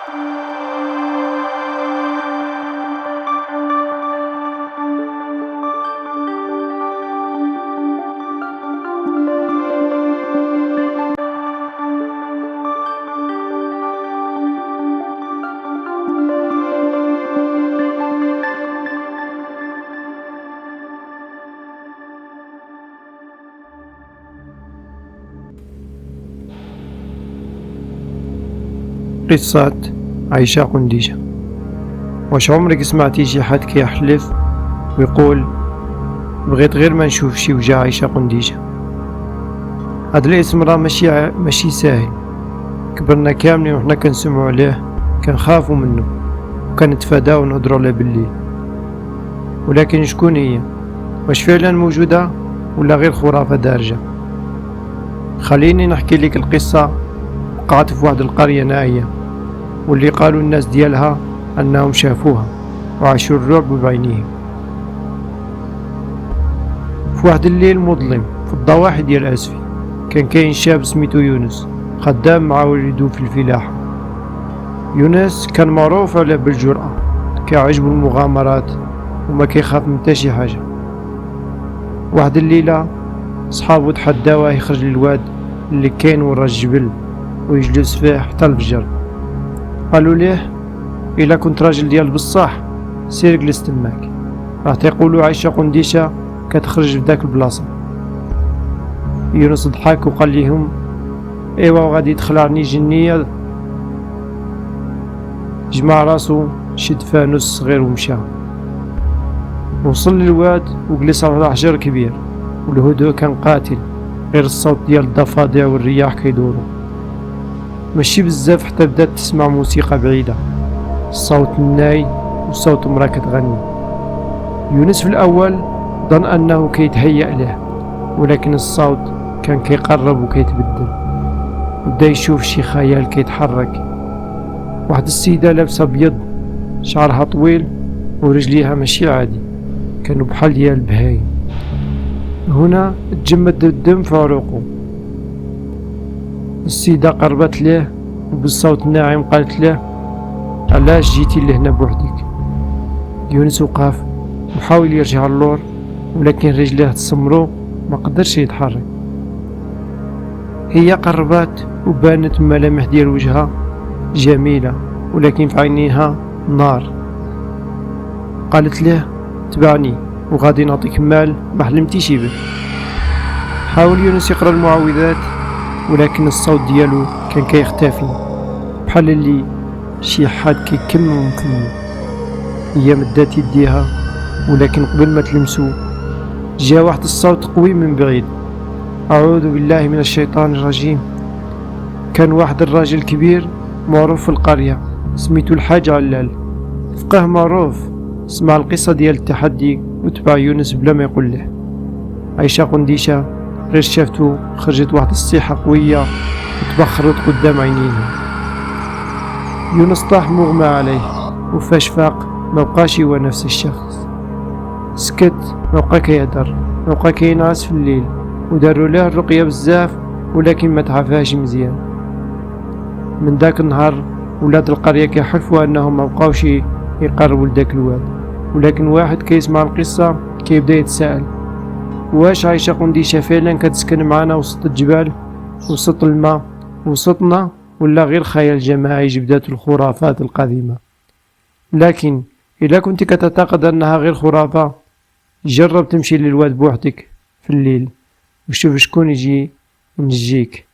قصة عيشة قنديشة. واش عمرك سمعتي شي حد كيحلف ويقول بغيت غير ما نشوف شي وجه عيشة قنديشة؟ هاد الاسم راه ماشي ساهل، كبرنا كاملين وحنا كنسمعو عليه، كنخافو منه وكنتفاداو ونهضرو عليه بالليل. ولكن شكون هي؟ واش فعلا موجودة ولا غير خرافة دارجة؟ خليني نحكي لك القصة. وقعت في واحد القرية نائية، واللي قالوا الناس ديالها أنهم شافوها وعاشوا الرعب بعينيهم. في واحد الليل مظلم في الضواحي ديال أسفي، كان كاين شاب سميتو يونس، خدام مع والدو في الفلاحة. يونس كان معروف على بالجرأة، كيعجبو المغامرات وما كيخاف من حتى شي حاجة. واحد الليلة صحابو تحداوه يخرج للواد اللي كاين ورا الجبل ويجلس فيه حتى الفجر. قالوا ليه إلا كنت راجل ديال بصح سير جلس تماك، راه تيقولوا عيشة قنديشة كتخرج في داك البلاصة. يونس ضحك وقال لهم ايوا وغادي تخلعني جنية. جمع راسو شد فانوس صغير ومشى، وصل للواد وجلس على حجر كبير، والهدوء كان قاتل، غير الصوت ديال الضفادع والرياح كيدورو. ماشي بزاف حتى بدات تسمع موسيقى بعيدة، الصوت الناي وصوت مرا كتغني. يونس في الأول ظن أنه كيتهيأ له، ولكن الصوت كان كيقرب وكيتبدل. بدا يشوف شي خيال كيتحرك، واحد السيدة لابسة أبيض، شعرها طويل ورجليها ماشي عادي، كانوا بحال ديال البهايم. هنا تجمد الدم في عروقه. السيدة قربت ليه وبالصوت الناعم قالت له علاش جيتي لهنا بوحدك؟ يونس وقف وحاول يرجع اللور، ولكن رجليه تسمرو ما قدرش يتحرك. هي قربت وبانت ملامح ديال وجهها جميلة، ولكن في عينيها نار. قالت له تبعني وغادي نعطيك مال ما حلمتيش به. حاول يونس يقرا المعوذات، ولكن الصوت ديالو كان كيختفي بحال اللي شي حد كيكمم فمو. هي مدات يديها، ولكن قبل ما تلمسو جا واحد الصوت قوي من بعيد. اعوذ بالله من الشيطان الرجيم. كان واحد الراجل كبير معروف في القرية سميتو الحاج علال، فقيه معروف. سمع القصة ديال التحدي وتبع يونس بلا ما يقول له. عيشة قنديشة غير شافتو خرجت واحد الصيحة قوية وتبخرت قدام عينيها. يونس طاح مغمى عليه، وفاش فاق مبقاش هو نفس الشخص. سكت، مبقى كيهدر، مبقى كينعس في الليل، وداروا له الرقية بزاف ولكن ما تعافاش مزيان. من داك النهار ولاد القرية كيحلفوا انهم مبقاوش يقربوا لداك الواد. ولكن واحد كيسمع القصة كيبدا يتساءل، واش عيشة قنديشة فعلا كتسكن معنا وسط الجبال وسط الماء وسطنا، ولا غير خيال جماعي جبدته الخرافات القديمة؟ لكن إلا كنت كتعتقد أنها غير خرافة، جرب تمشي للواد بوحدك في الليل وشوف شكون يجي ينجيك.